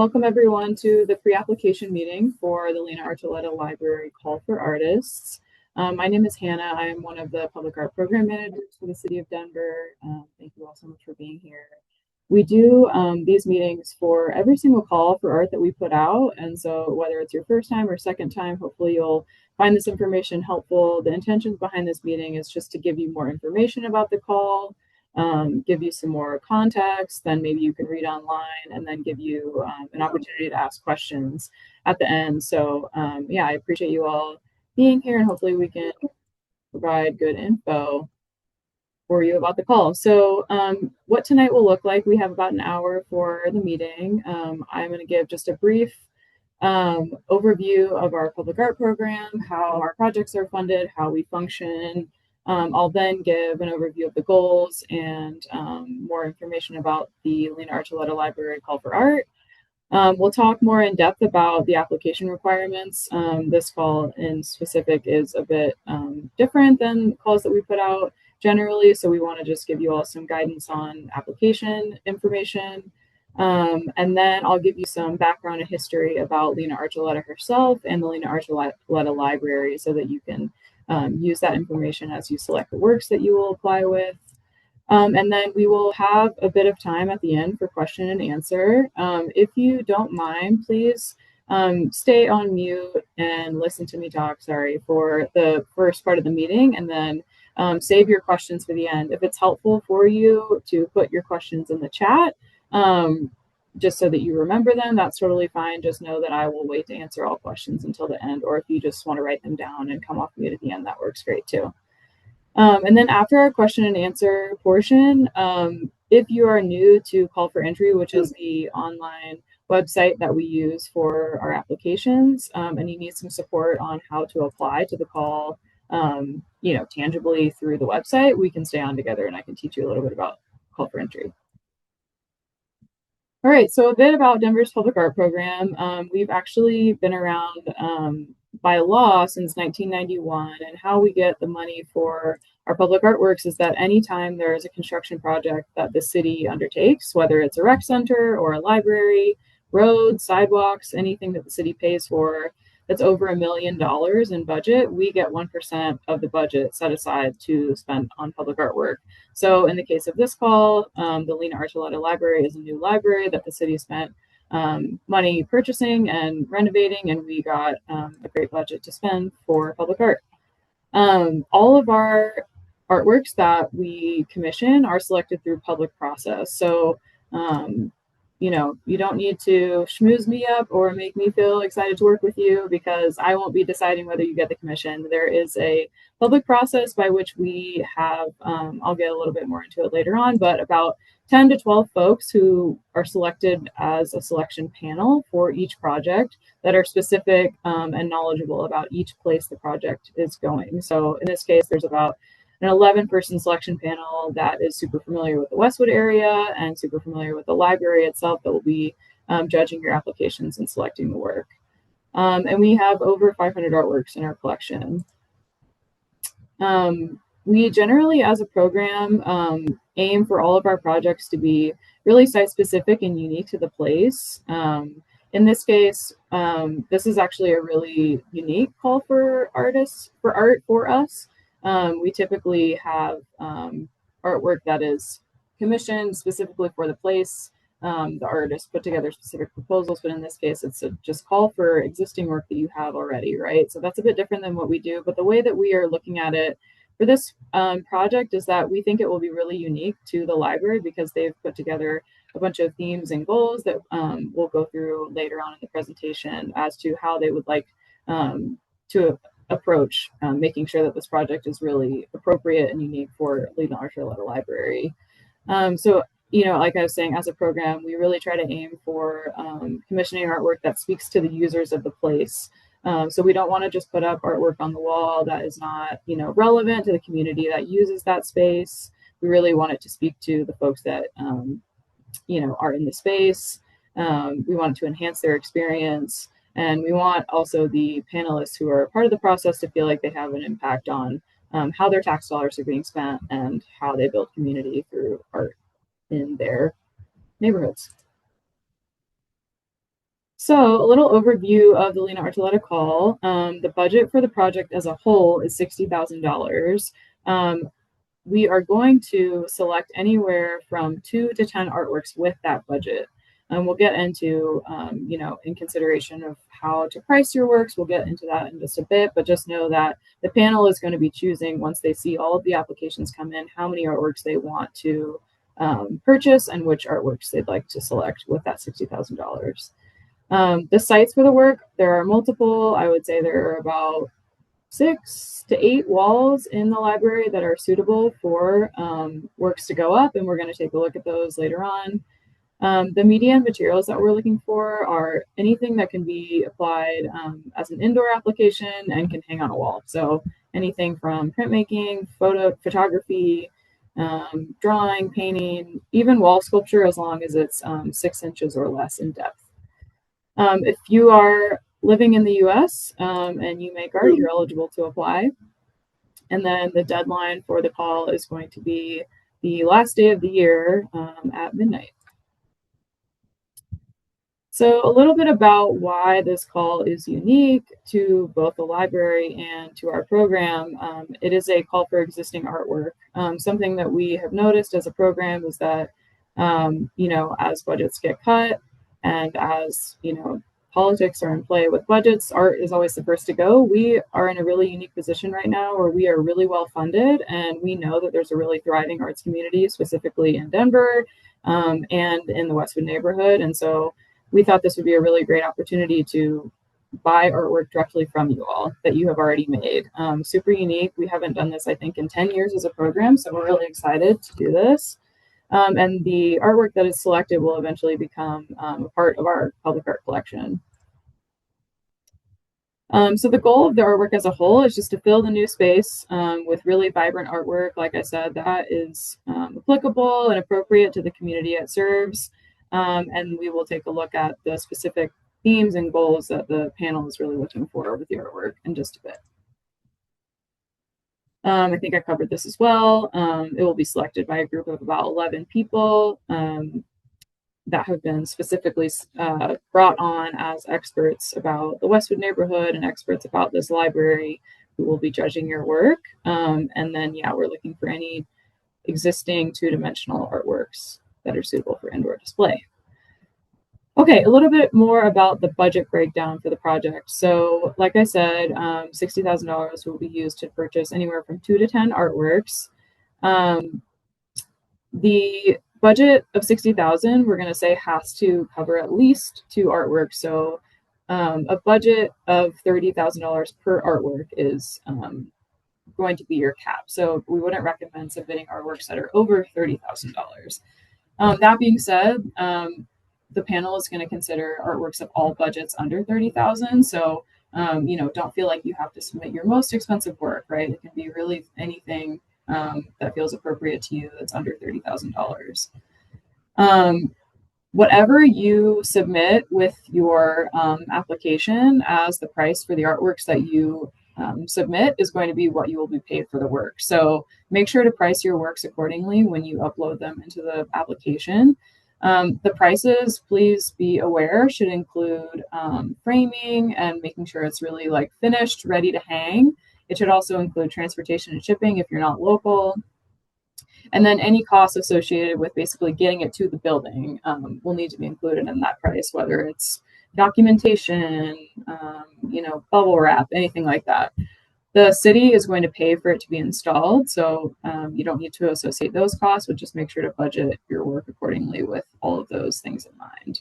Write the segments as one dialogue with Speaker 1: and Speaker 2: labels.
Speaker 1: Welcome everyone to the pre-application meeting for the Lena Archuleta Library Call for Artists. My name is Hannah. I am one of the public art program managers for the city of Denver. Thank you all so much for being here. We do these meetings for every single call for art that we put out. And so whether it's your first time or second time, hopefully you'll find this information helpful. The intentions behind this meeting is just to give you more information about the call, give you some more context, then maybe you can read online, and then give you an opportunity to ask questions at the end. So yeah, I appreciate you all being here, and hopefully we can provide good info for you about the call. So what tonight will look like, we have about an hour for the meeting. I'm going to give just a brief overview of our public art program, how our projects are funded, how we function. I'll then give an overview of the goals and more information about the Lena Archuleta Library Call for Art. We'll talk more in depth about the application requirements. This call in specific is a bit different than calls that we put out generally, so we want to just give you all some guidance on application information. And then I'll give you some background and history about Lena Archuleta herself and the Lena Archuleta Library so that you can use that information as you select the works that you will apply with. And then we will have a bit of time at the end for question and answer. If you don't mind, please stay on mute and listen to me talk, for the first part of the meeting, and then save your questions for the end. If it's helpful for you to put your questions in the chat, just so that you remember them, that's totally fine. Just know that I will wait to answer all questions until the end, or if you just want to write them down and come off mute at the end, that works great too. And then after our question and answer portion, if you are new to Call for Entry, which is the online website that we use for our applications, and you need some support on how to apply to the call, tangibly through the website, we can stay on together and I can teach you a little bit about Call for Entry. All right, so a bit about Denver's public art program. We've actually been around by law since 1991, and how we get the money for our public artworks is that anytime there is a construction project that the city undertakes, whether it's a rec center or a library, roads, sidewalks, anything that the city pays for that's over $1 million in budget, we get 1% of the budget set aside to spend on public artwork. So in the case of this call, the Lena Archuleta Library is a new library that the city spent money purchasing and renovating, and we got a great budget to spend for public art. All of our artworks that we commission are selected through public process. So you don't need to schmooze me up or make me feel excited to work with you, because I won't be deciding whether you get the commission. There is a public process by which we have, I'll get a little bit more into it later on, but about 10 to 12 folks who are selected as a selection panel for each project that are specific and knowledgeable about each place the project is going. So in this case, there's about an 11-person selection panel that is super familiar with the Westwood area and super familiar with the library itself that will be judging your applications and selecting the work. And we have over 500 artworks in our collection. We generally, as a program, aim for all of our projects to be really site-specific and unique to the place. In this case, this is actually a really unique call for artists, for art for us. We typically have artwork that is commissioned specifically for the place. The artist put together specific proposals, but in this case, it's a just call for existing work that you have already, right? So that's a bit different than what we do, but the way that we are looking at it for this project is that we think it will be really unique to the library because they've put together a bunch of themes and goals that we'll go through later on in the presentation as to how they would like to approach making sure that this project is really appropriate and unique for Lena Archuleta Library. So, like I was saying, as a program, we really try to aim for commissioning artwork that speaks to the users of the place. So we don't want to just put up artwork on the wall that is not, relevant to the community that uses that space. We really want it to speak to the folks that, are in the space. We want it to enhance their experience. And we want also the panelists who are part of the process to feel like they have an impact on how their tax dollars are being spent and how they build community through art in their neighborhoods. So a little overview of the Lena Archuleta call. The budget for the project as a whole is $60,000. We are going to select anywhere from 2 to 10 artworks with that budget. We'll get into, in consideration of how to price your works, we'll get into that in just a bit, but just know that the panel is going to be choosing, once they see all of the applications come in, how many artworks they want to purchase and which artworks they'd like to select with that $60,000. The sites for the work, there are multiple. I would say there are about 6 to 8 walls in the library that are suitable for works to go up, and we're going to take a look at those later on. The media and materials that we're looking for are anything that can be applied as an indoor application and can hang on a wall. So anything from printmaking, photography, drawing, painting, even wall sculpture, as long as it's 6 inches or less in depth. If you are living in the US and you make art, you're eligible to apply. And then the deadline for the call is going to be the last day of the year at midnight. So a little bit about why this call is unique to both the library and to our program. It is a call for existing artwork. Something that we have noticed as a program is that, as budgets get cut and as, politics are in play with budgets, art is always the first to go. We are in a really unique position right now where we are really well funded, and we know that there's a really thriving arts community, specifically in Denver and in the Westwood neighborhood. And so we thought this would be a really great opportunity to buy artwork directly from you all that you have already made. Super unique. We haven't done this, I think, in 10 years as a program, so we're really excited to do this. And the artwork that is selected will eventually become a part of our public art collection. So the goal of the artwork as a whole is just to fill the new space with really vibrant artwork. Like I said, that is applicable and appropriate to the community it serves. And we will take a look at the specific themes and goals that the panel is really looking for with the artwork in just a bit. I think I covered this as well. It will be selected by a group of about 11 people that have been specifically brought on as experts about the Westwood neighborhood and experts about this library who will be judging your work. And then, we're looking for any existing 2-dimensional artworks that are suitable for indoor display. Okay, a little bit more about the budget breakdown for the project. So like I said, $60,000 will be used to purchase anywhere from 2 to 10 artworks. The budget of $60,000, we're going to say, has to cover at least 2 artworks. So a budget of $30,000 per artwork is going to be your cap. So we wouldn't recommend submitting artworks that are over $30,000. That being said, the panel is going to consider artworks of all budgets under $30,000. So, don't feel like you have to submit your most expensive work, right? It can be really anything that feels appropriate to you that's under $30,000. Whatever you submit with your application as the price for the artworks that you submit is going to be what you will be paid for the work. So make sure to price your works accordingly when you upload them into the application. The prices, please be aware, should include framing and making sure it's really finished, ready to hang. It should also include transportation and shipping if you're not local. And then any costs associated with basically getting it to the building will need to be included in that price, whether it's documentation, bubble wrap, anything like that. The city is going to pay for it to be installed, so you don't need to associate those costs, but just make sure to budget your work accordingly with all of those things in mind.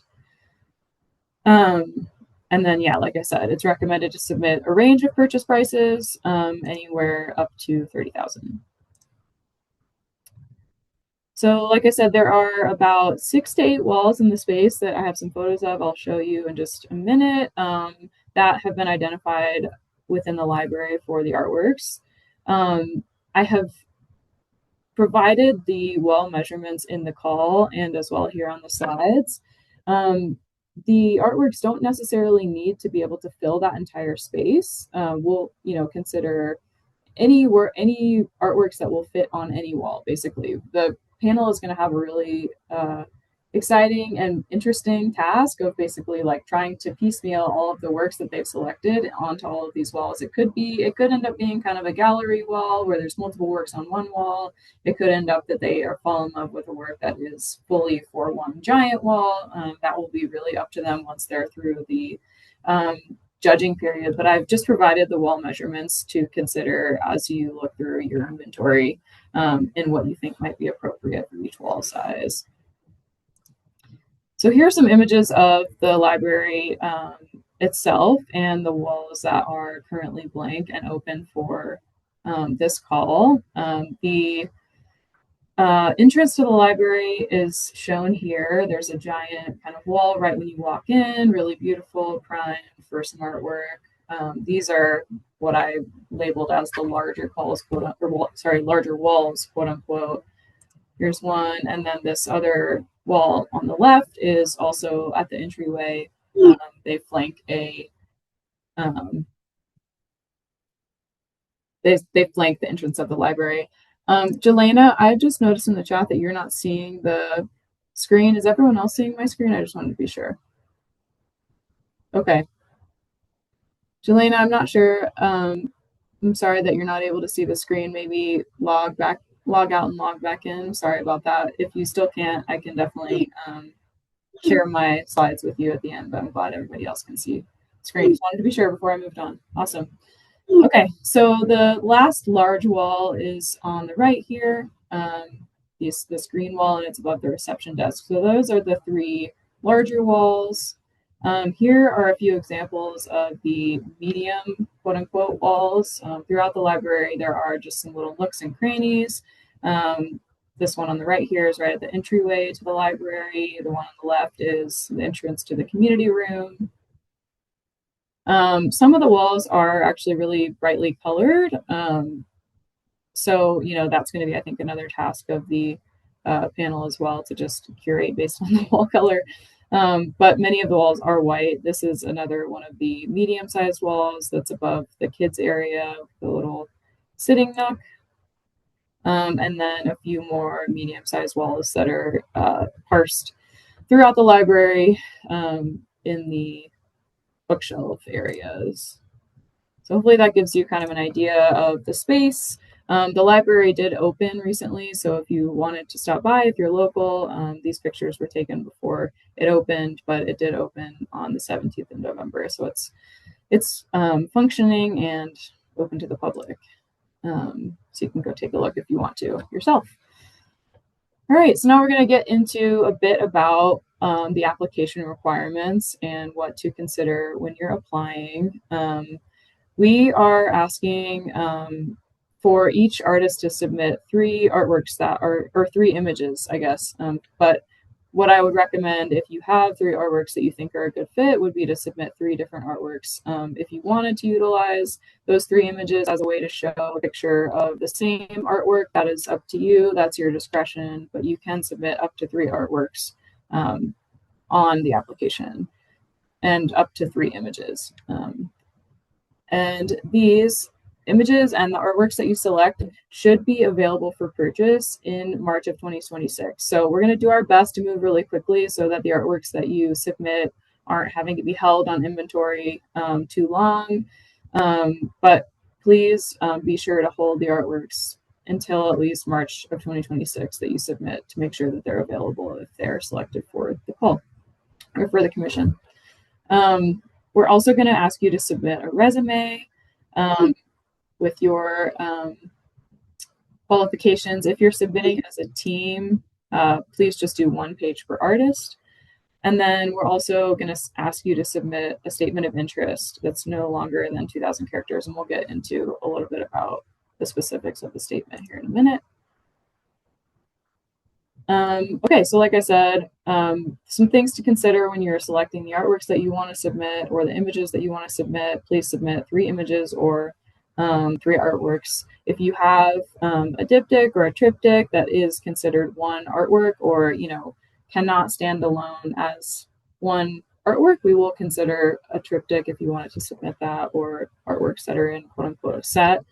Speaker 1: And then, like I said, it's recommended to submit a range of purchase prices, anywhere up to $30,000. So like I said, there are about 6 to 8 walls in the space that I have some photos of. I'll show you in just a minute that have been identified within the library for the artworks. I have provided the wall measurements in the call and as well here on the slides. The artworks don't necessarily need to be able to fill that entire space. We'll, consider any artworks that will fit on any wall, basically. The panel is going to have a really exciting and interesting task of basically like trying to piecemeal all of the works that they've selected onto all of these walls. It could end up being kind of a gallery wall where there's multiple works on one wall. It could end up that they are fall in love with a work that is fully for one giant wall. That will be really up to them once they're through the judging period. But I've just provided the wall measurements to consider as you look through your inventory and what you think might be appropriate for each wall size. So here are some images of the library itself and the walls that are currently blank and open for this call. The entrance to the library is shown here. There's a giant kind of wall right when you walk in, really beautiful, prime for some artwork. These are what I labeled as the larger walls, larger walls, quote unquote. Here's one, and then this other wall on the left is also at the entryway. They flank a they flank the entrance of the library. Jelena, I've just noticed in the chat that you're not seeing the screen. Is everyone else seeing my screen? I just wanted to be sure. Okay. Jelena, I'm not sure. I'm sorry that you're not able to see the screen. Maybe log out and log back in. Sorry about that. If you still can't, I can definitely share my slides with you at the end, but I'm glad everybody else can see the screen. Just wanted to be sure before I moved on. Awesome. Okay, so the last large wall is on the right here, this green wall, and it's above the reception desk. So those are the three larger walls. Here are a few examples of the medium, quote unquote, walls. Throughout the library, there are just some little nooks and crannies. This one on the right here is right at the entryway to the library. The one on the left is the entrance to the community room. Some of the walls are actually really brightly colored. So, that's going to be, I think, another task of the panel as well, to just curate based on the wall color. But many of the walls are white. This is another one of the medium-sized walls that's above the kids area, the little sitting nook. And then a few more medium-sized walls that are parsed throughout the library in the bookshelf areas. So hopefully that gives you kind of an idea of the space. The library did open recently, so if you wanted to stop by, if you're local, these pictures were taken before it opened, but it did open on the 17th of November, so it's functioning and open to the public. So you can go take a look if you want to yourself. All right, so now we're going to get into a bit about the application requirements and what to consider when you're applying. We are asking for each artist to submit 3 artworks or 3 images, I guess. But what I would recommend, if you have 3 artworks that you think are a good fit, would be to submit 3 different artworks. If you wanted to utilize those 3 images as a way to show a picture of the same artwork, that is up to you. That's your discretion, but you can submit up to 3 artworks on the application and up to 3 images. And these images and the artworks that you select should be available for purchase in March of 2026. So we're going to do our best to move really quickly so that the artworks that you submit aren't having to be held on inventory too long. But please be sure to hold the artworks until at least March of 2026 that you submit to make sure that they're available if they're selected for the call or for the commission. We're also going to ask you to submit a resume with your qualifications. If you're submitting as a team, please just do 1 page per artist. And then we're also going to ask you to submit a statement of interest that's no longer than 2,000 characters. And we'll get into a little bit about the specifics of the statement here in a minute. Okay, so like I said, some things to consider when you're selecting the artworks that you want to submit or the images that you want to submit. Please submit 3 images or 3 artworks. If you have a diptych or a triptych that is considered one artwork or, cannot stand alone as one artwork, we will consider a triptych if you wanted to submit that, or artworks that are in quote unquote a set.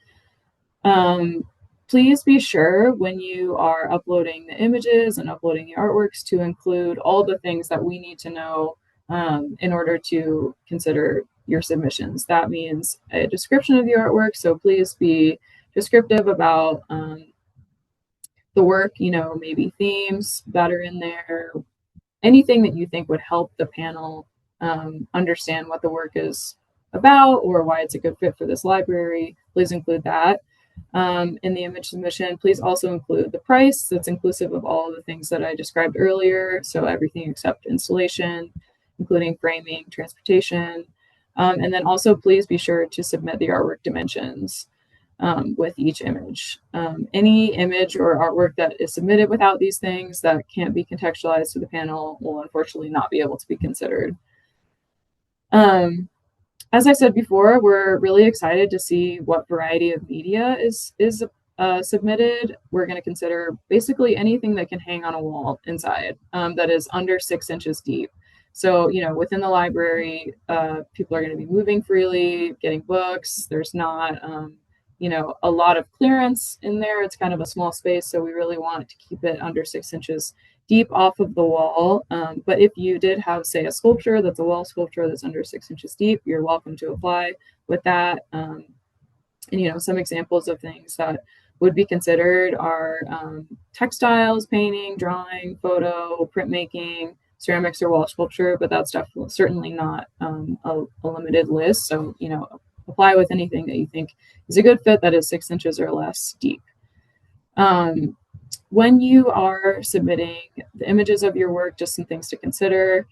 Speaker 1: Please be sure when you are uploading the images and uploading the artworks to include all the things that we need to know in order to consider your submissions. That means a description of the artwork, so please be descriptive about the work, maybe themes that are in there, anything that you think would help the panel understand what the work is about or why it's a good fit for this library. Please include that. In the image submission, please also include the price that's inclusive of all the things that I described earlier. So everything except installation, including framing, transportation. And then also please be sure to submit the artwork dimensions with each image. Any image or artwork that is submitted without these things that can't be contextualized to the panel will unfortunately not be able to be considered. As I said before, we're really excited to see what variety of media is submitted. We're going to consider basically anything that can hang on a wall inside that is under 6 inches deep. So, within the library, people are going to be moving freely, getting books. There's not, a lot of clearance in there. It's kind of a small space, so we really want to keep it under 6 inches deep off of the wall. But if you did have, say, a sculpture that's a wall sculpture that's under 6 inches deep, you're welcome to apply with that. And, some examples of things that would be considered are textiles, painting, drawing, photo, printmaking, ceramics, or wall sculpture, but that's definitely certainly not a limited list. So, apply with anything that you think is a good fit that is 6 inches or less deep. When you are submitting the images of your work, just some things to consider.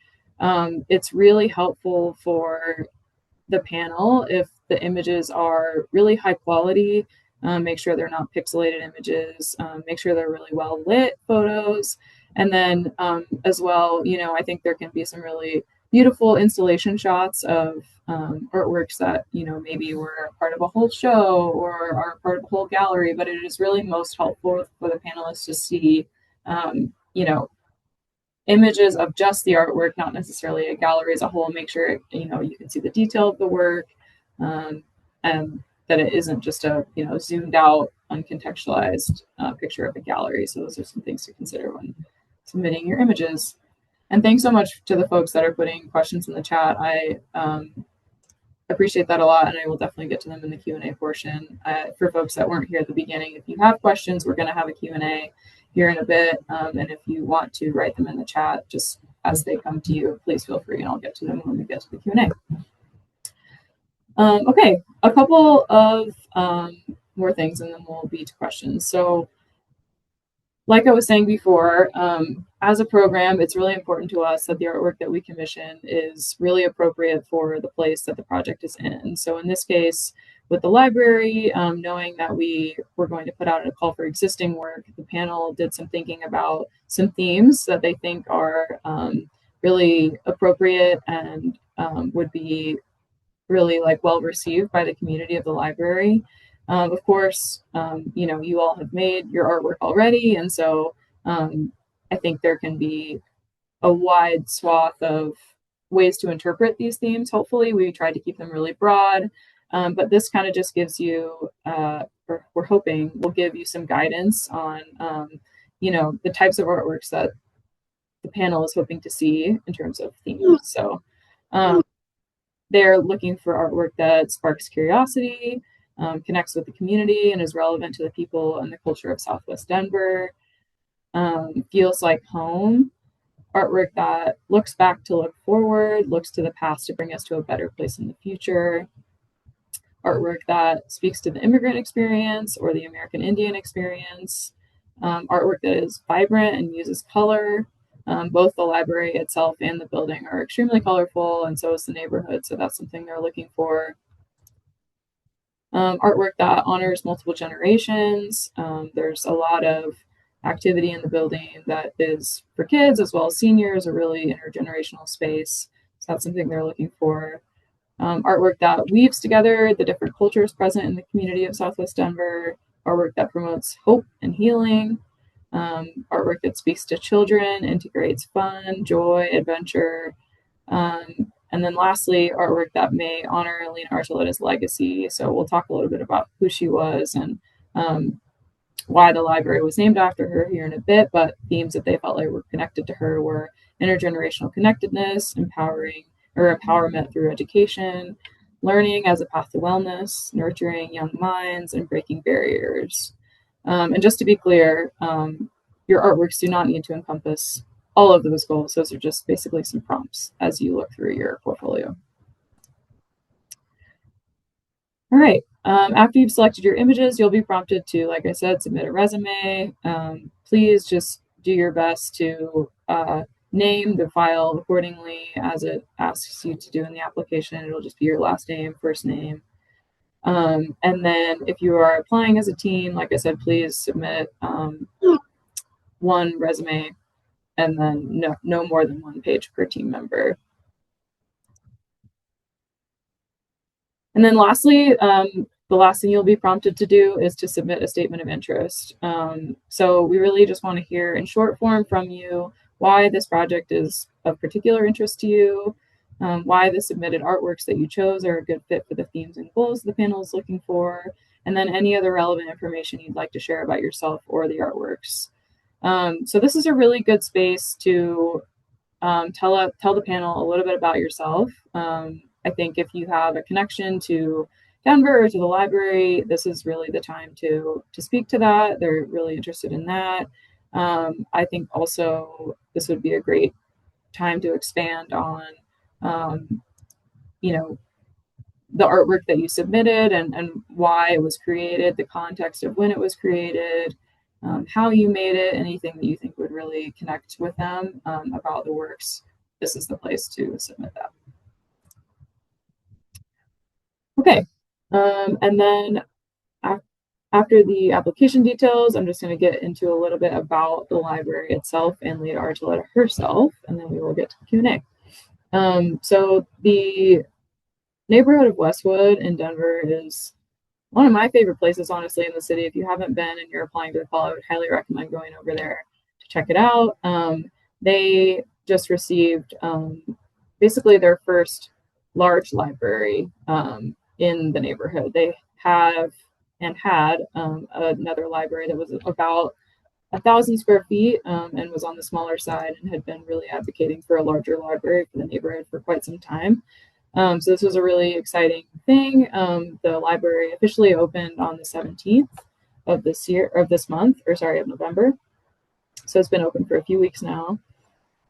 Speaker 1: It's really helpful for the panel if the images are really high quality. Make sure they're not pixelated images. Make sure they're really well lit photos. And then as well, I think there can be some really beautiful installation shots of artworks that, maybe were part of a whole show or are part of a whole gallery, but it is really most helpful for the panelists to see, images of just the artwork, not necessarily a gallery as a whole. Make sure, you can see the detail of the work and that it isn't just a, zoomed out, uncontextualized picture of a gallery. So those are some things to consider when submitting your images. And thanks so much to the folks that are putting questions in the chat. I appreciate that a lot, and I will definitely get to them in the Q&A portion. For folks that weren't here at the beginning, if you have questions, we're going to have a Q&A here in a bit. And if you want to write them in the chat, just as they come to you, please feel free, and I'll get to them when we get to the Q&A. Okay, a couple of more things, and then we'll be to questions. So, like I was saying before, as a program, it's really important to us that the artwork that we commission is really appropriate for the place that the project is in. So in this case, with the library, knowing that we were going to put out a call for existing work, the panel did some thinking about some themes that they think are really appropriate and would be really well received by the community of the library. Of course, you all have made your artwork already, and so I think there can be a wide swath of ways to interpret these themes. Hopefully, we tried to keep them really broad, but this kind of just gives you, or we're hoping will give you some guidance on, the types of artworks that the panel is hoping to see in terms of themes. So they're looking for artwork that sparks curiosity, connects with the community, and is relevant to the people and the culture of Southwest Denver. Feels like home. Artwork that looks back to look forward, looks to the past to bring us to a better place in the future. Artwork that speaks to the immigrant experience or the American Indian experience. Artwork that is vibrant and uses color. Both the library itself and the building are extremely colorful, and so is the neighborhood, so that's something they're looking for. Artwork that honors multiple generations. There's a lot of activity in the building that is for kids as well as seniors, a really intergenerational space. So that's something they're looking for. Artwork that weaves together the different cultures present in the community of Southwest Denver. Artwork that promotes hope and healing. Artwork that speaks to children, integrates fun, joy, adventure. And then lastly, artwork that may honor Lena Archuleta's legacy. So we'll talk a little bit about who she was and why the library was named after her here in a bit, but themes that they felt like were connected to her were intergenerational connectedness, empowerment through education, learning as a path to wellness, nurturing young minds, and breaking barriers. And just to be clear, your artworks do not need to encompass all of those goals. Those are just basically some prompts as you look through your portfolio. All right. After you've selected your images, you'll be prompted to, like I said, submit a resume. Please just do your best to name the file accordingly as it asks you to do in the application. It'll just be your last name, first name. And then if you are applying as a team, like I said, please submit one resume and then no more than one page per team member. And then lastly, the last thing you'll be prompted to do is to submit a statement of interest. So we really just want to hear in short form from you why this project is of particular interest to you, why the submitted artworks that you chose are a good fit for the themes and goals the panel is looking for, and then any other relevant information you'd like to share about yourself or the artworks. So this is a really good space to tell the panel a little bit about yourself. I think if you have a connection to Denver or to the library, this is really the time to speak to that. They're really interested in that. I think also this would be a great time to expand on, the artwork that you submitted and why it was created, the context of when it was created, how you made it, anything that you think would really connect with them about the works. This is the place to submit that. Okay, and then after the application details, I'm just going to get into a little bit about the library itself and Lena Archuleta herself, and then we will get to Q&A. So the neighborhood of Westwood in Denver is one of my favorite places, honestly, in the city. If you haven't been and you're applying to the call, I would highly recommend going over there to check it out. They just received basically their first large library in the neighborhood. They have and had another library that was about 1,000 square feet and was on the smaller side and had been really advocating for a larger library for the neighborhood for quite some time. So this was a really exciting thing. The library officially opened on the 17th of November. So it's been open for a few weeks now.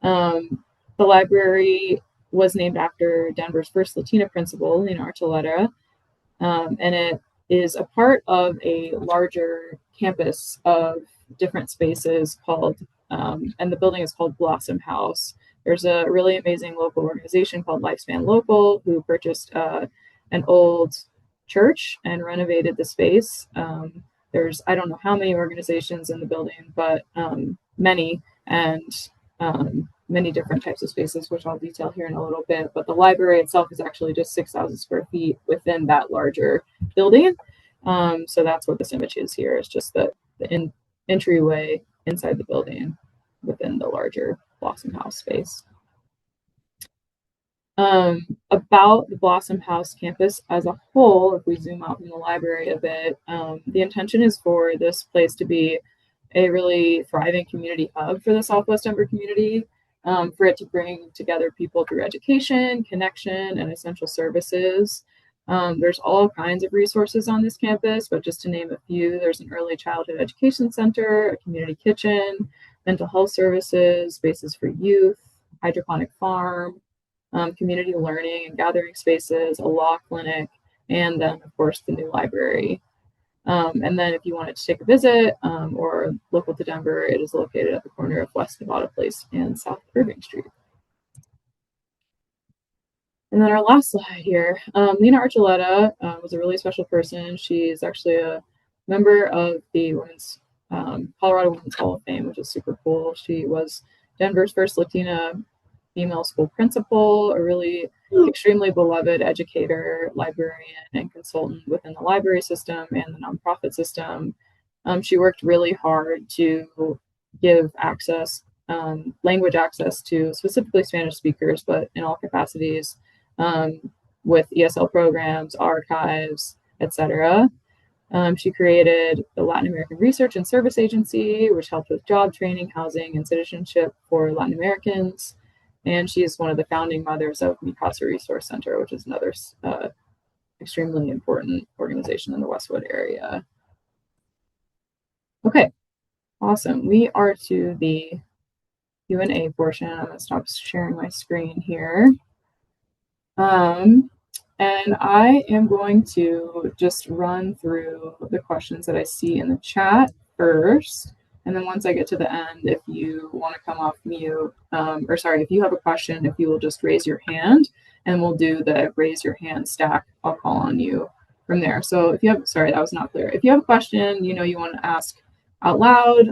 Speaker 1: The library was named after Denver's first Latina principal, Lena Archuleta, and it is a part of a larger campus of different spaces called, and the building is called Blossom House. There's a really amazing local organization called Lifespan Local who purchased an old church and renovated the space. There's, I don't know how many organizations in the building, but many, and many different types of spaces, which I'll detail here in a little bit. But the library itself is actually just 6,000 square feet within that larger building. So that's what this image is here. It's just the entryway inside the building within the larger Blossom House space. About the Blossom House campus as a whole, if we zoom out from the library a bit, the intention is for this place to be a really thriving community hub for the Southwest Denver community, for it to bring together people through education, connection, and essential services. There's all kinds of resources on this campus, but just to name a few, there's an early childhood education center, a community kitchen, mental health services, spaces for youth, hydroponic farm, community learning and gathering spaces, a law clinic, and then, of course, the new library. And then if you wanted to take a visit or local to Denver, it is located at the corner of West Nevada Place and South Irving Street. And then our last slide here, Lena Archuleta was a really special person. She's actually a member of the Colorado Women's Hall of Fame, which is super cool. She was Denver's first Latina female school principal, a really extremely beloved educator, librarian, and consultant within the library system and the nonprofit system. She worked really hard to give access, language access to specifically Spanish speakers, but in all capacities, with ESL programs, archives, etc. She created the Latin American Research and Service Agency, which helped with job training, housing, and citizenship for Latin Americans. And she is one of the founding mothers of Mi Casa Resource Center, which is another extremely important organization in the Westwood area. Okay, awesome. We are to the Q&A portion. I'm going to stop sharing my screen here. And I am going to just run through the questions that I see in the chat first. And then once I get to the end, if you want to come off mute, if you have a question, if you will just raise your hand and we'll do the raise your hand stack, I'll call on you from there. So if you have, sorry, that was not clear. If you have a question, you want to ask out loud,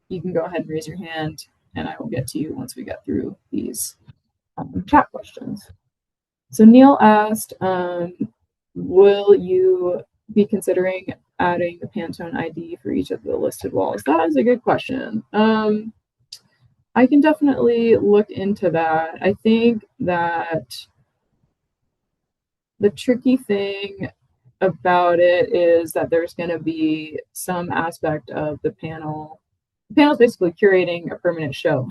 Speaker 1: you can go ahead and raise your hand and I will get to you once we get through these chat questions. So Neil asked, will you be considering adding the Pantone ID for each of the listed walls? That is a good question. I can definitely look into that. I think that the tricky thing about it is that there's going to be some aspect of the panel. The panel is basically curating a permanent show.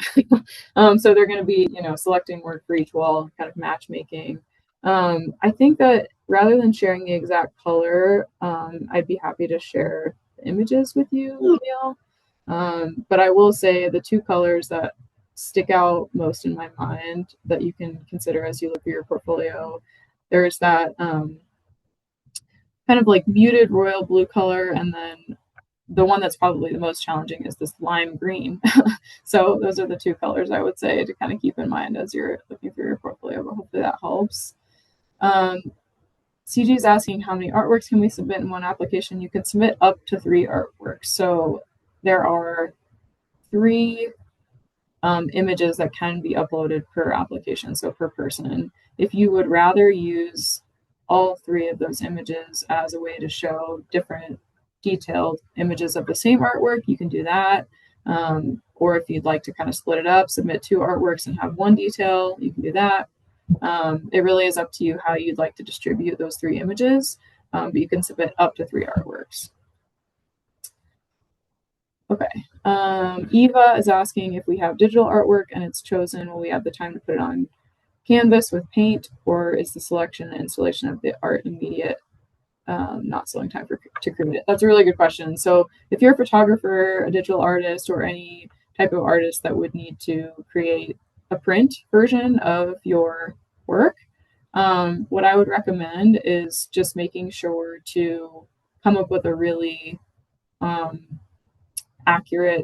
Speaker 1: So they're going to be, selecting work for each wall, kind of matchmaking. I think that rather than sharing the exact color, I'd be happy to share the images with you, Neil. But I will say the two colors that stick out most in my mind that you can consider as you look through your portfolio, there's that kind of like muted royal blue color, and then the one that's probably the most challenging is this lime green. So those are the two colors I would say to kind of keep in mind as you're looking through your portfolio, but hopefully that helps. CG is asking how many artworks can we submit in one application? You can submit up to 3 artworks. So there are 3 images that can be uploaded per application, so per person. If you would rather use all 3 of those images as a way to show different detailed images of the same artwork, you can do that. Or if you'd like to kind of split it up, submit 2 artworks and have 1 detail, you can do that. It really is up to you how you'd like to distribute those 3 images, but you can submit up to 3 artworks. Okay. Eva is asking if we have digital artwork and it's chosen, will we have the time to put it on canvas with paint, or is the selection and installation of the art immediate, not selling time to create it? That's a really good question. So if you're a photographer, a digital artist, or any type of artist that would need to create a print version of your work, what I would recommend is just making sure to come up with a really accurate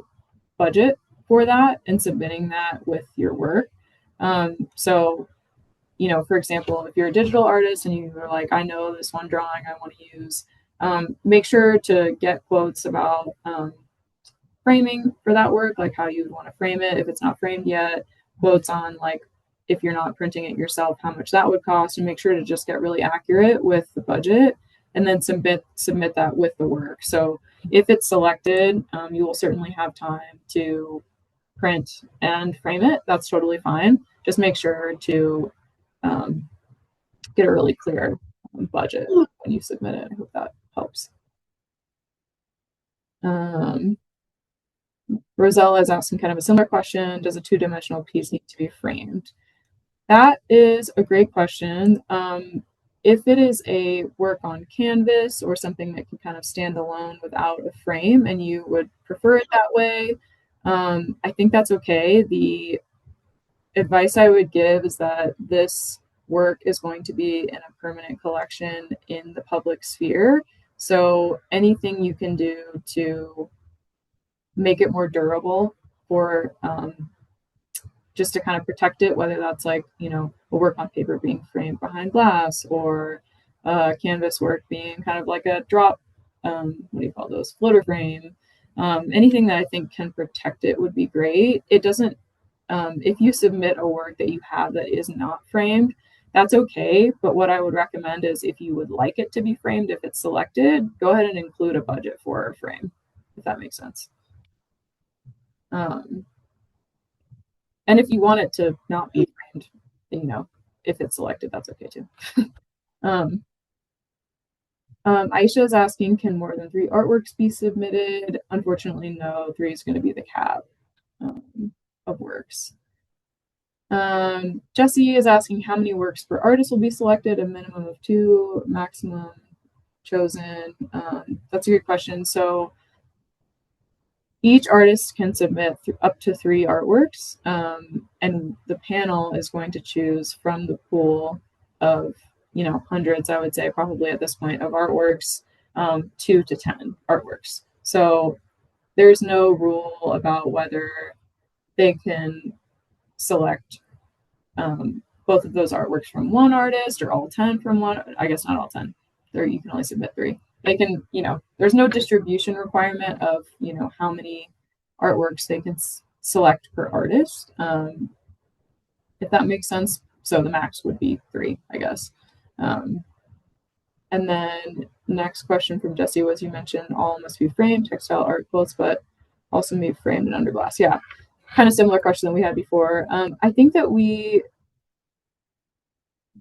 Speaker 1: budget for that and submitting that with your work. So, for example, if you're a digital artist and you're like, I know this one drawing I want to use, make sure to get quotes about framing for that work, like how you would want to frame it if it's not framed yet, quotes on like if you're not printing it yourself, how much that would cost, and make sure to just get really accurate with the budget and then submit that with the work. So if it's selected, you will certainly have time to print and frame it. That's totally fine. Just make sure to get a really clear budget when you submit it. I hope that helps. Rosella is asking kind of a similar question. Does a 2-dimensional piece need to be framed? That is a great question. If it is a work on canvas or something that can kind of stand alone without a frame and you would prefer it that way, I think that's okay. The advice I would give is that this work is going to be in a permanent collection in the public sphere. So anything you can do to make it more durable for just to kind of protect it, whether that's like, a work on paper being framed behind glass or canvas work being kind of like a drop, what do you call those, floater frame. Anything that I think can protect it would be great. It doesn't, if you submit a work that you have that is not framed, that's okay. But what I would recommend is if you would like it to be framed, if it's selected, go ahead and include a budget for a frame, if that makes sense. And if you want it to not be framed, if it's selected, that's okay too. Aisha is asking, can more than 3 artworks be submitted? Unfortunately, no, 3 is going to be the cap of works. Jesse is asking how many works per artist will be selected, a minimum of 2, maximum chosen. That's a good question. So each artist can submit up to 3 artworks, and the panel is going to choose from the pool of, hundreds, I would say, probably at this point, of artworks, 2 to 10 artworks. So there's no rule about whether they can select both of those artworks from one artist or all 10 from one. I guess not all 10. There, you can only submit 3. They can, there's no distribution requirement of, how many artworks they can select per artist, if that makes sense. So the max would be 3, I guess. And then next question from Jesse was, you mentioned all must be framed, textile art quilts, but also be framed and under glass. Yeah, kind of similar question that we had before. I think that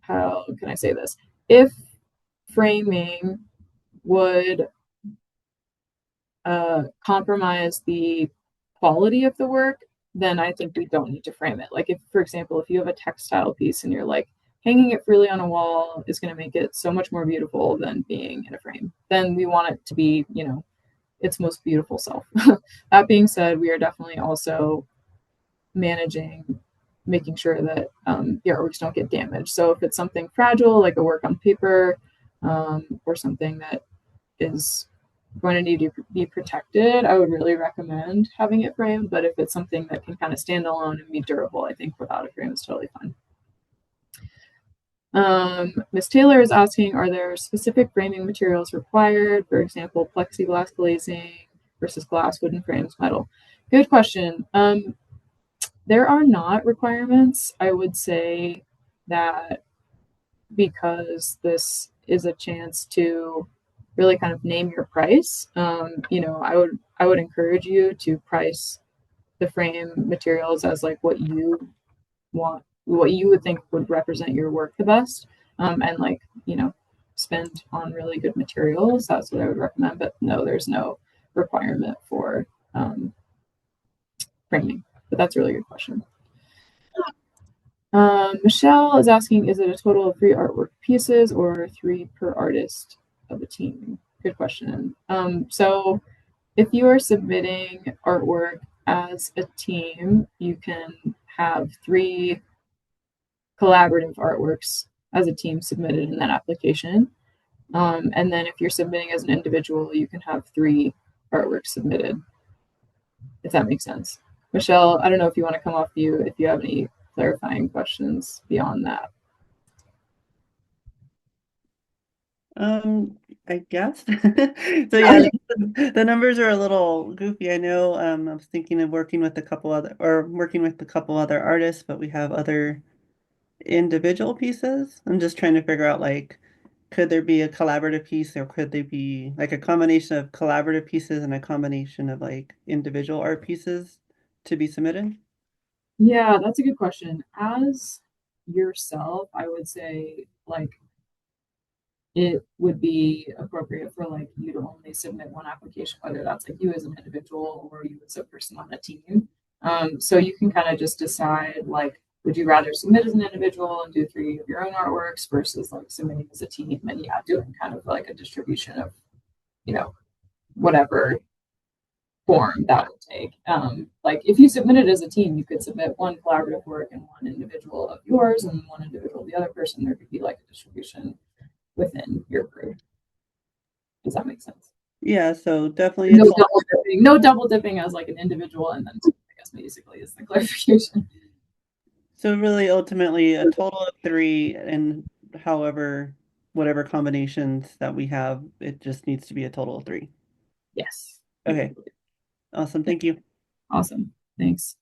Speaker 1: how can I say this? If framing would compromise the quality of the work, then I think we don't need to frame it. Like, if, for example, if you have a textile piece and you're like, hanging it freely on a wall is going to make it so much more beautiful than being in a frame, then we want it to be, its most beautiful self. That being said, we are definitely also making sure that the artworks don't get damaged. So if it's something fragile, like a work on paper, or something that is going to need to be protected, I would really recommend having it framed. But if it's something that can kind of stand alone and be durable, I think without a frame is totally fine. Ms. Taylor is asking, are there specific framing materials required? For example, plexiglass glazing versus glass, wooden frames, metal. Good question. There are not requirements. I would say that because this is a chance to really kind of name your price, I would encourage you to price the frame materials as like what you want, what you would think would represent your work the best, and like, spend on really good materials. That's what I would recommend. But no, there's no requirement for framing. But that's a really good question. Michelle is asking, is it a total of 3 artwork pieces or 3 per artist of a team? Good question. So if you are submitting artwork as a team, you can have 3 collaborative artworks as a team submitted in that application. And then if you're submitting as an individual, you can have 3 artworks submitted, if that makes sense. Michelle, I don't know if you want to come off mute if you have any clarifying questions beyond that.
Speaker 2: I guess. So yeah, the numbers are a little goofy. I know I was thinking of working with a couple other artists, but we have other individual pieces. I'm just trying to figure out, like, could there be a collaborative piece, or could they be like a combination of collaborative pieces and a combination of like individual art pieces to be submitted?
Speaker 1: Yeah, that's a good question. As yourself, I would say like it would be appropriate for like you to only submit one application, whether that's like you as an individual or you as a person on a team. So you can kind of just decide, like, would you rather submit as an individual and do 3 of your own artworks versus like submitting as a team and doing kind of like a distribution of, whatever form that would take. Like if you submit it as a team, you could submit 1 collaborative work and 1 individual of yours and 1 individual of the other person. There could be like a distribution within your group. Does that make sense?
Speaker 2: Yeah, so definitely
Speaker 1: No
Speaker 2: it's
Speaker 1: double dipping. No double dipping as like an individual, and then I guess basically is the clarification.
Speaker 2: so really ultimately a total of 3, and whatever combinations that we have, it just needs to be a total of 3.
Speaker 1: Yes.
Speaker 2: Okay, awesome. Thank you.
Speaker 1: Awesome. Thanks.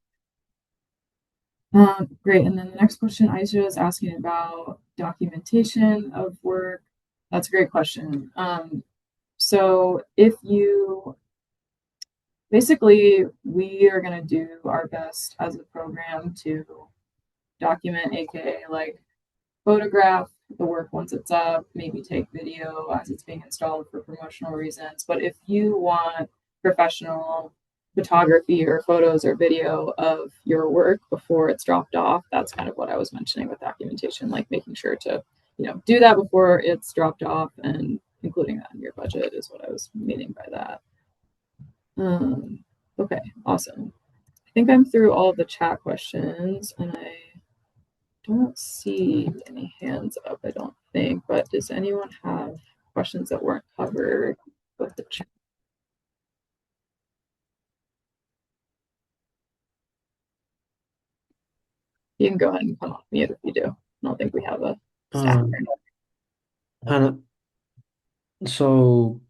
Speaker 1: Great. And then the next question, Aisha is asking about documentation of work. That's a great question. So if you basically, we are going to do our best as a program to document, aka like photograph the work once it's up, maybe take video as it's being installed for promotional reasons. But if you want professional photography or photos or video of your work before it's dropped off, that's kind of what I was mentioning with documentation, like making sure to, do that before it's dropped off and including that in your budget is what I was meaning by that. Okay, awesome. I think I'm through all of the chat questions and I don't see any hands up, I don't think, but does anyone have questions that weren't covered with the chat? You can go ahead and come off mute if you do. I don't think we have a stack.
Speaker 3: Hannah, so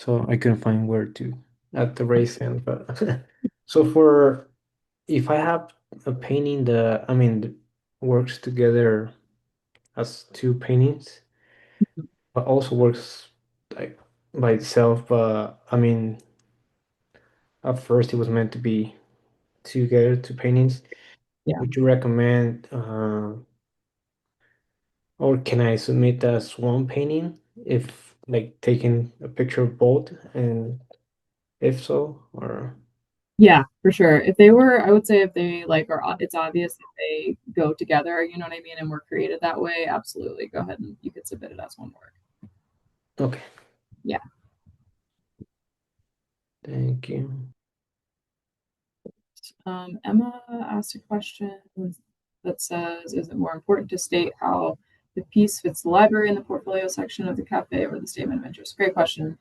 Speaker 3: I couldn't find where to at the race hand, but so for if I have a painting that works together as two paintings, but also works like by itself, but at first it was meant to be together, two paintings.
Speaker 1: Yeah.
Speaker 3: Would you recommend or can I submit as one painting if like taking a picture of both, and if so, or
Speaker 1: Yeah, for sure. If they were, I would say if they like are, it's obvious that they go together, you know what I mean, and were created that way, absolutely. Go ahead and you could submit it as one work.
Speaker 3: okay.
Speaker 1: Yeah.
Speaker 3: Thank you.
Speaker 1: Emma asked a question that says, is it more important to state how the piece fits the library in the portfolio section of the cafe or the statement of interest? Great question.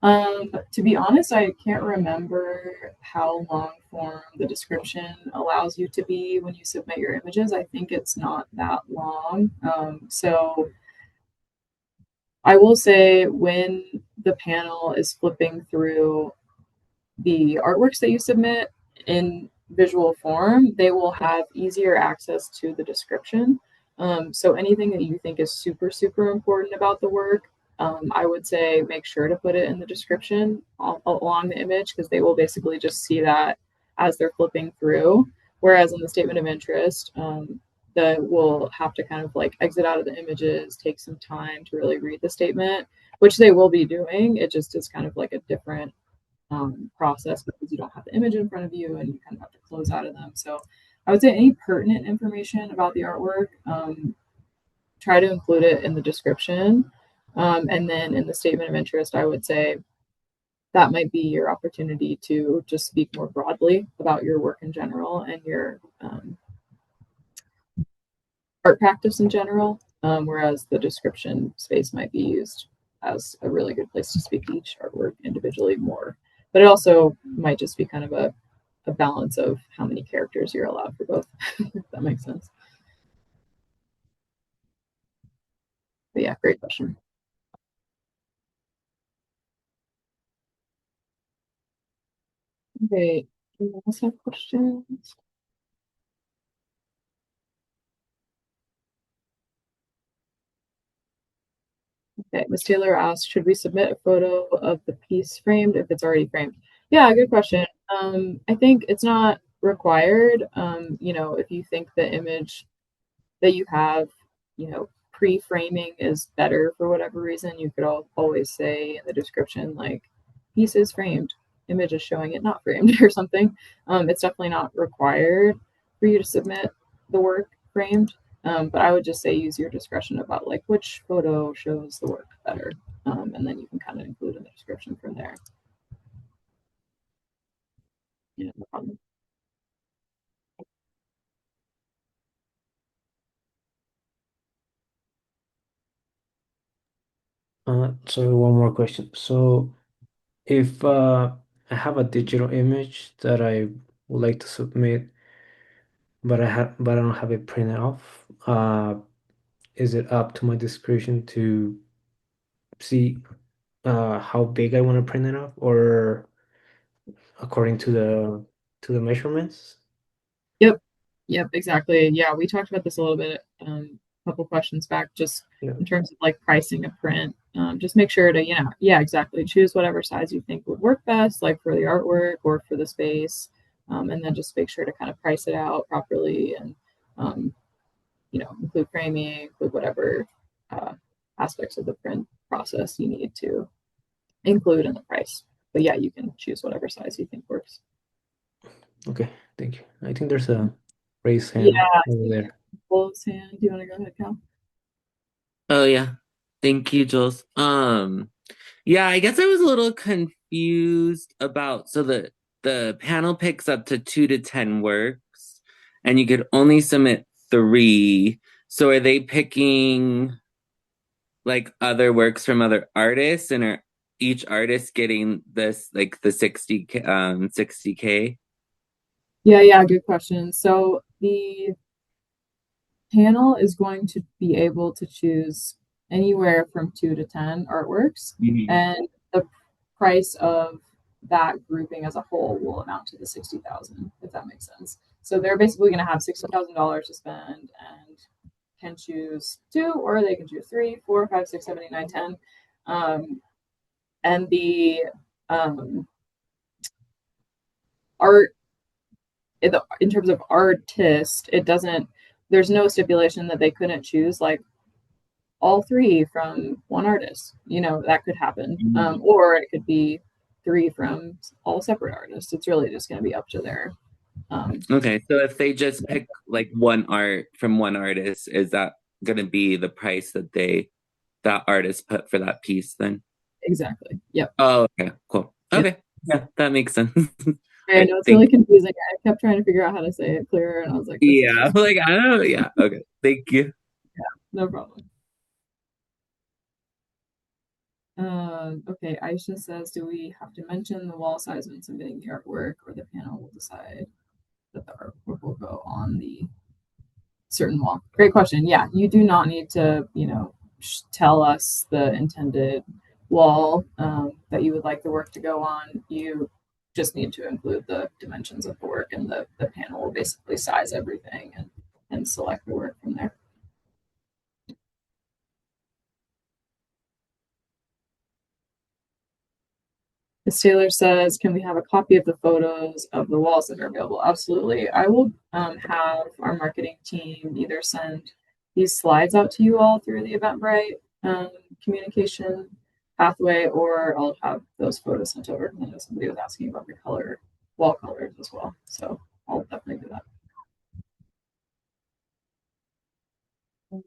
Speaker 1: To be honest, I can't remember how long form the description allows you to be when you submit your images. I think it's not that long. So I will say when the panel is flipping through the artworks that you submit in visual form, they will have easier access to the description. So anything that you think is super, super important about the work, I would say make sure to put it in the description along the image because they will basically just see that as they're flipping through. Whereas in the statement of interest, that will have to kind of like exit out of the images, take some time to really read the statement, which they will be doing. It just is kind of like a different process because you don't have the image in front of you and you kind of have to close out of them. So I would say any pertinent information about the artwork, try to include it in the description. And then in the statement of interest, I would say that might be your opportunity to just speak more broadly about your work in general and your art practice in general, whereas the description space might be used as a really good place to speak to each artwork individually more. But it also might just be kind of a balance of how many characters you're allowed for both, if that makes sense. But yeah, great question. Okay, anyone else have questions? Okay, Ms. Taylor asked, should we submit a photo of the piece framed if it's already framed? Yeah, good question. I think it's not required. If you think the image that you have, pre-framing is better for whatever reason, you could always say in the description, like, piece is framed, image is showing it not framed or something. It's definitely not required for you to submit the work framed. But I would just say use your discretion about like which photo shows the work better. And then you can kind of include in the description from there. Yeah, no problem.
Speaker 3: So one more question. So if I have a digital image that I would like to submit, but I don't have it printed off, is it up to my discretion to see how big I want to print it off, or according to the measurements?
Speaker 1: Yep. Yep, exactly. Yeah, we talked about this a little bit a couple questions back, just
Speaker 3: Yeah.
Speaker 1: in terms of like pricing a print. Just make sure to, yeah, exactly. Choose whatever size you think would work best, like for the artwork or for the space. And then just make sure to kind of price it out properly and, include framing, include whatever aspects of the print process you need to include in the price. But yeah, you can choose whatever size you think works.
Speaker 3: Okay, thank you. I think there's a raised
Speaker 1: Yeah,
Speaker 3: hand over there.
Speaker 1: Paul's hand. Do you want to go ahead, Cal?
Speaker 4: Oh yeah. Thank you, Jules. Yeah, I guess I was a little confused about so the panel picks up to 2 to 10 works and you could only submit 3. So are they picking like other works from other artists and are each artist getting this like the 60K?
Speaker 1: Yeah, good question. So the panel is going to be able to choose anywhere from 2 to 10 artworks, and the price of that grouping as a whole will amount to the 60,000, if that makes sense. So they're basically going to have $60,000 to spend and can choose 2, or they can choose 3, 4, 5, 6, 7, 8, 9, 10. And the art, in terms of artist, it doesn't, there's no stipulation that they couldn't choose like all 3 from one artist. That could happen. Or it could be 3 from all separate artists. It's really just going to be up to their.
Speaker 4: Okay, so if they just pick like one art from one artist, is that going to be the price that artist put for that piece then?
Speaker 1: Exactly. Yep.
Speaker 4: Oh, okay, cool. Okay, yeah, that makes sense.
Speaker 1: I know it's really confusing. I kept trying to figure out how to say it clearer, and I was like,
Speaker 4: yeah, like I don't know. Yeah, okay. Thank you.
Speaker 1: Yeah, no problem. Okay, Aisha says, do we have to mention the wall size when submitting the artwork, or the panel will decide that the artwork will go on the certain wall? Great question. Yeah, you do not need to, tell us the intended wall that you would like the work to go on. You just need to include the dimensions of the work, and the panel will basically size everything and select the work from there. Ms. Taylor says, can we have a copy of the photos of the walls that are available? Absolutely. I will have our marketing team either send these slides out to you all through the Eventbrite communication pathway, or I'll have those photos sent over. I know somebody was asking about the wall colors as well. So I'll definitely do that.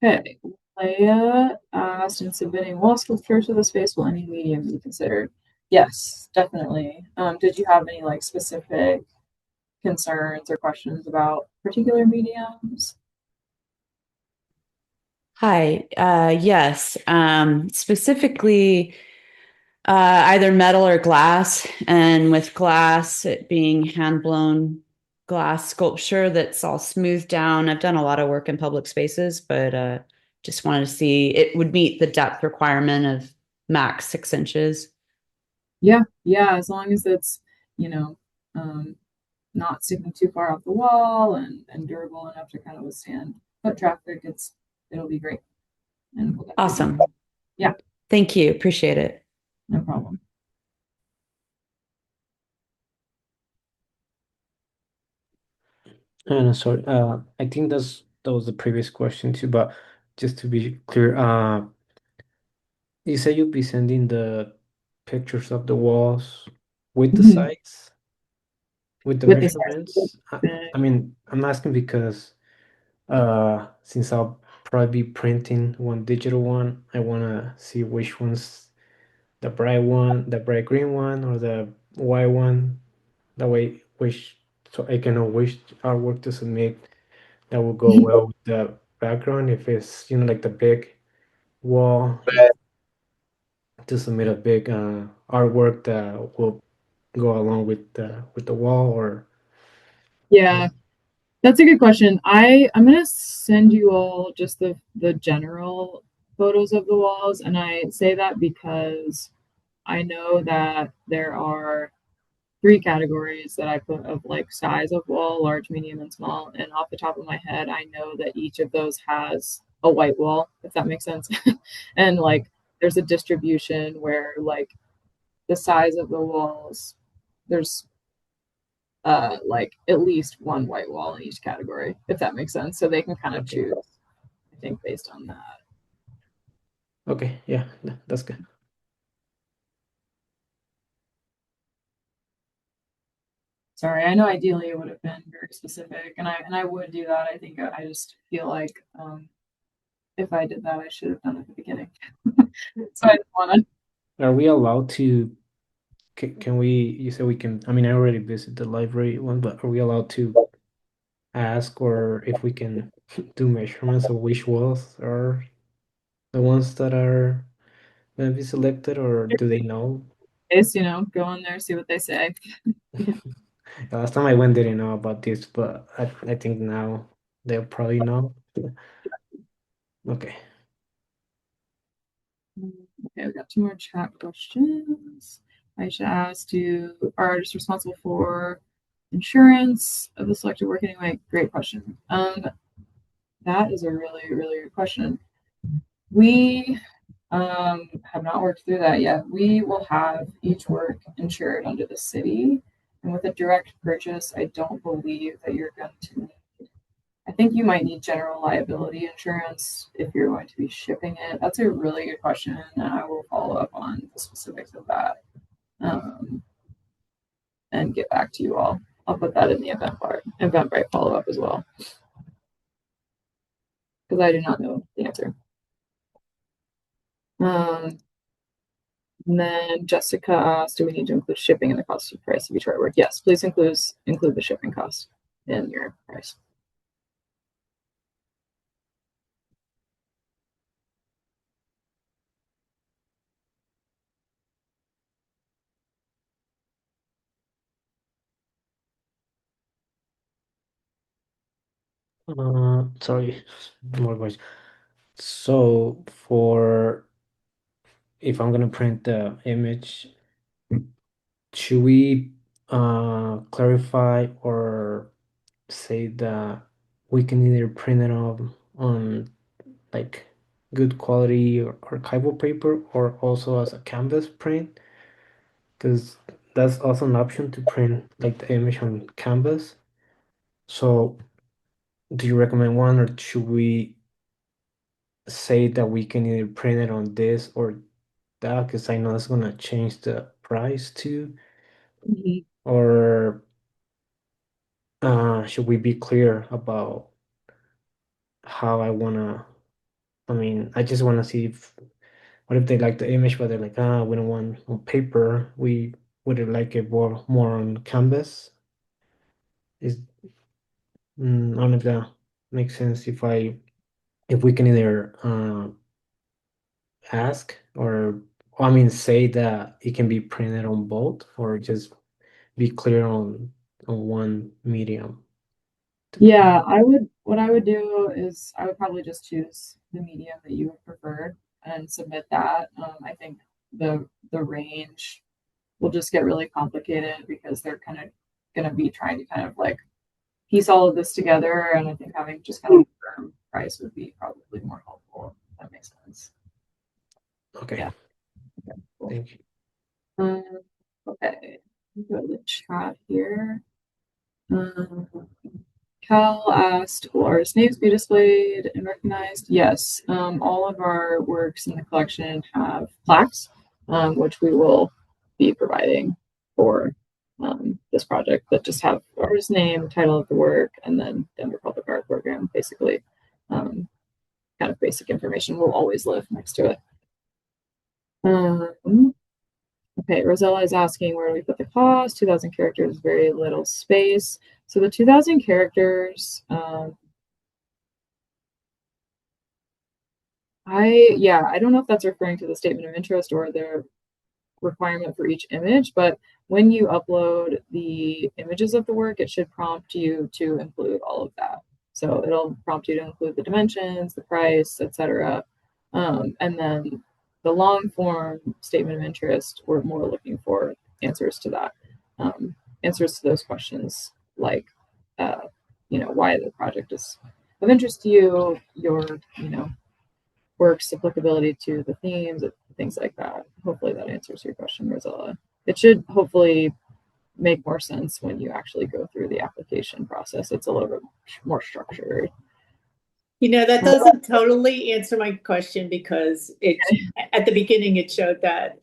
Speaker 1: Okay. Leia asked, in submitting wall sculptures to the space, will any medium be considered? Yes, definitely. Did you have any like specific concerns or questions about particular mediums?
Speaker 5: Hi, yes, specifically either metal or glass, and with glass, it being hand-blown glass sculpture that's all smoothed down. I've done a lot of work in public spaces, but just wanted to see it would meet the depth requirement of max 6 inches.
Speaker 1: Yeah, as long as it's, not sticking too far off the wall and durable enough to kind of withstand foot traffic, it'll be great. And
Speaker 5: Awesome.
Speaker 1: Yeah.
Speaker 5: Thank you. Appreciate it.
Speaker 1: No problem.
Speaker 3: And sorry, I think that was the previous question too, but just to be clear, you said you'll be sending the pictures of the walls with the size, with the
Speaker 1: With the
Speaker 3: measurements. I mean, I'm asking because since I'll probably be printing one digital one, I wanna see which one's the bright one, the bright green one, or the white one. That way, so I can know which artwork to submit that will go well with the background. If it's like the big wall, to submit a big artwork that will go along with the wall, or
Speaker 1: Yeah, that's a good question. I'm gonna send you all just the general photos of the walls, and I say that because I know that there are 3 categories that I put of like size of wall: large, medium, and small. And off the top of my head, I know that each of those has a white wall, if that makes sense. And like there's a distribution where like the size of the walls, there's like at least one white wall in each category, if that makes sense. So they can kind of choose, I think, based on that.
Speaker 3: Okay, yeah, that's good.
Speaker 1: Sorry, I know ideally it would have been very specific, and I would do that. I think I just feel like if I did that, I should have done it at the beginning. So I didn't want to.
Speaker 3: Are we allowed to, can we, you said we can, I mean, I already visited the library one, but are we allowed to ask or if we can do measurements of which walls are the ones that are going to be selected, or do they know?
Speaker 1: Is, go in there, see what they say.
Speaker 3: Last time I went, they didn't know about this, but I think now they'll probably know. Okay.
Speaker 1: Okay, we got 2 more chat questions. I should ask, are artists responsible for insurance of the selected work anyway? Great question. That is a really, really good question. We have not worked through that yet. We will have each work insured under the city. And with a direct purchase, I don't believe that you're going to need. I think you might need general liability insurance if you're going to be shipping it. That's a really good question, and I will follow up on the specifics of that and get back to you all. I'll put that in the Eventbrite follow up as well, because I do not know the answer. And then Jessica asked, do we need to include shipping in the cost of price of each artwork? Yes, please include the shipping cost in your price.
Speaker 3: Sorry, more voice. So for if I'm gonna print the image, should we clarify or say that we can either print it on like good quality or archival paper or also as a canvas print? Because that's also an option to print like the image on canvas. So do you recommend one, or should we say that we can either print it on this or that? Because I know that's gonna change the price too. Or should we be clear about how I wanna, I mean, I just wanna see if what if they like the image, but they're like, we don't want on paper, we would like it more on canvas. Is I don't know if that makes sense if we can either ask or I mean say that it can be printed on both or just be clear on one medium.
Speaker 1: Yeah, what I would do is I would probably just choose the medium that you would prefer and submit that. I think the range will just get really complicated because they're kind of going to be trying to kind of like piece all of this together, and I think having just kind of a firm price would be probably more helpful. If that makes sense.
Speaker 3: Okay.
Speaker 1: Yeah. Okay, cool.
Speaker 3: Thank you.
Speaker 1: Okay, go to the chat here. Cal asked, will artist names be displayed and recognized? Yes. All of our works in the collection have plaques, which we will be providing for this project that just have artist name, title of the work, and then Denver Public Art Program, basically. Kind of basic information will always live next to it. Okay, Rosella is asking where do we put the cost? 2,000 characters, very little space. So the 2,000 characters, I don't know if that's referring to the statement of interest or the requirement for each image, but when you upload the images of the work, it should prompt you to include all of that. So it'll prompt you to include the dimensions, the price, etc. And then the long form statement of interest, we're more looking for answers to that, answers to those questions like, why the project is of interest to you, your, work's applicability to the themes, things like that. Hopefully that answers your question, Rosella. It should hopefully make more sense when you actually go through the application process. It's a little bit more structured.
Speaker 6: You know, that doesn't totally answer my question because at the beginning it showed that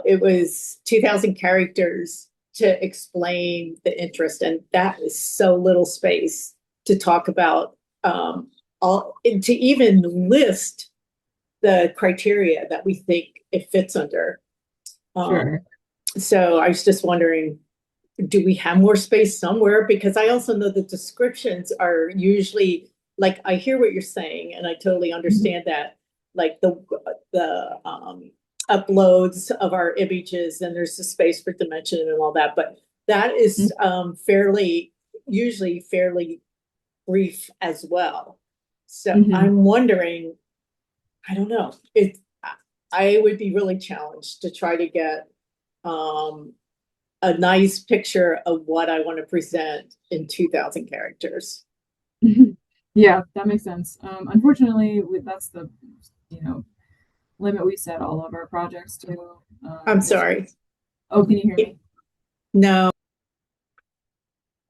Speaker 6: it was 2,000 characters to explain the interest, and that is so little space to talk about and to even list the criteria that we think it fits under.
Speaker 1: Sure.
Speaker 6: So I was just wondering, do we have more space somewhere? Because I also know the descriptions are usually, like, I hear what you're saying and I totally understand that, like the uploads of our images, and there's the space for dimension and all that, but that is usually fairly brief as well. So I'm wondering, I don't know, I would be really challenged to try to get a nice picture of what I want to present in 2,000 characters.
Speaker 1: Yeah, that makes sense. Unfortunately, that's the limit we set all of our projects to.
Speaker 6: I'm sorry.
Speaker 1: Oh, can you hear me?
Speaker 6: No.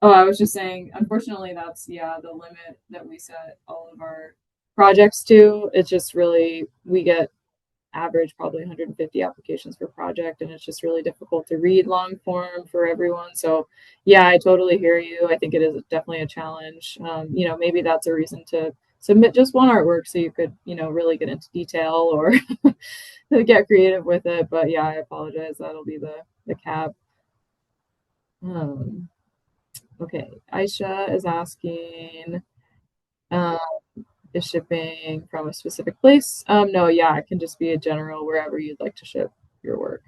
Speaker 1: Oh, I was just saying, unfortunately, that's the limit that we set all of our projects to. It's just really, we get average probably 150 applications per project, and it's just really difficult to read long form for everyone. So yeah, I totally hear you. I think it is definitely a challenge. Maybe that's a reason to submit just one artwork so you could really get into detail or get creative with it. But yeah, I apologize, that'll be the cap. Okay, Aisha is asking, is shipping from a specific place? No, yeah, it can just be a general wherever you'd like to ship your work.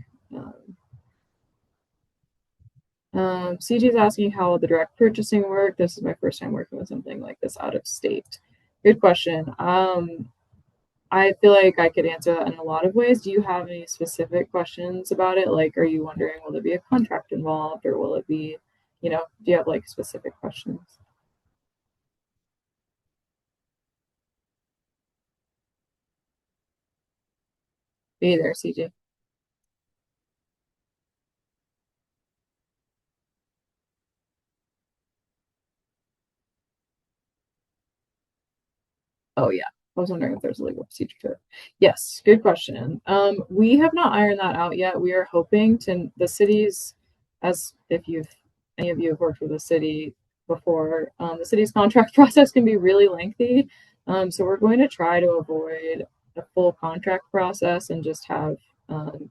Speaker 1: CG is asking how will the direct purchasing work? This is my first time working with something like this out of state. Good question. I feel like I could answer that in a lot of ways. Do you have any specific questions about it? Like, are you wondering, will there be a contract involved, or will it be, do you have like specific questions? Hey there, CJ. Oh yeah, I was wondering if there's a legal procedure to it. Yes, good question. We have not ironed that out yet. We are hoping to the cities, as if any of you have worked with a city before, the city's contract process can be really lengthy. So we're going to try to avoid a full contract process and just have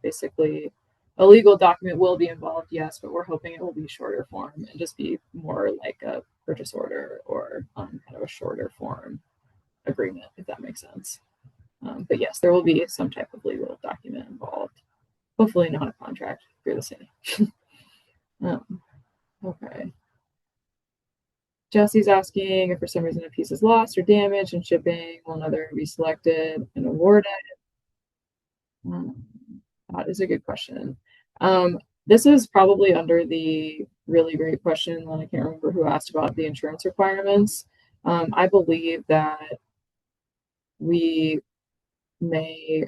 Speaker 1: basically a legal document will be involved, yes, but we're hoping it will be shorter form and just be more like a purchase order or kind of a shorter form agreement, if that makes sense. But yes, there will be some type of legal document involved. Hopefully not a contract through the city. Okay. Jesse's asking if for some reason a piece is lost or damaged in shipping, will another be selected and awarded? That is a good question. This is probably under the really great question, and I can't remember who asked about the insurance requirements. I believe that we may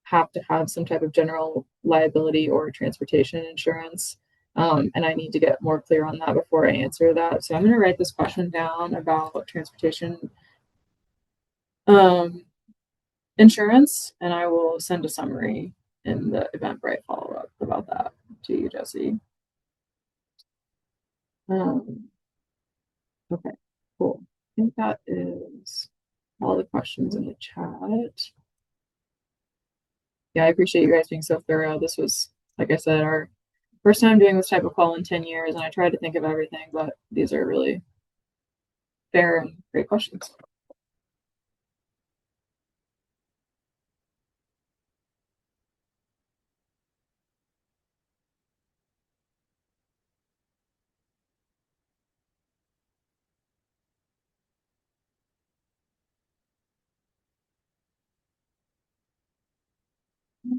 Speaker 1: have to have some type of general liability or transportation insurance. And I need to get more clear on that before I answer that. So I'm going to write this question down about transportation insurance, and I will send a summary in the Eventbrite follow-up about that to you, Jesse. Okay, cool. I think that is all the questions in the chat. Yeah, I appreciate you guys being so thorough. This was, like I said, our first time doing this type of call in 10 years, and I tried to think of everything, but these are really fair and great questions.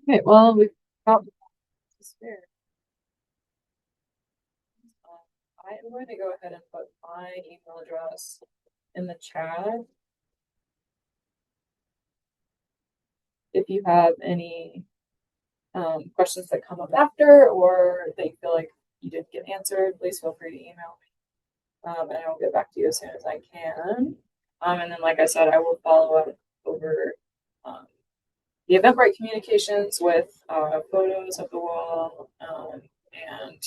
Speaker 1: Okay, well, we've got to spare. I am going to go ahead and put my email address in the chat. If you have any questions that come up after, or that you feel like you didn't get answered, please feel free to email me. And I will get back to you as soon as I can. And then, like I said, I will follow up over the Eventbrite communications with photos of the wall and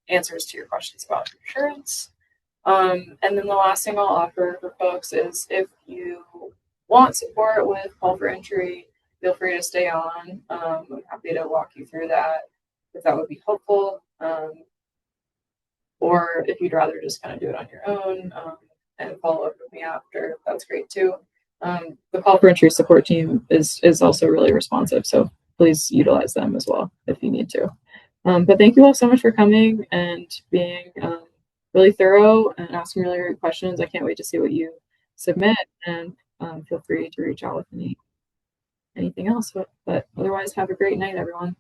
Speaker 1: answers to your questions about insurance. And then the last thing I'll offer for folks is if you want support with call for entry, feel free to stay on. I'm happy to walk you through that if that would be helpful. Or if you'd rather just kind of do it on your own and follow up with me after, that's great too. The call for entry support team is also really responsive, so please utilize them as well if you need to. But thank you all so much for coming and being really thorough and asking really great questions. I can't wait to see what you submit, and feel free to reach out with anything else. But otherwise, have a great night, everyone.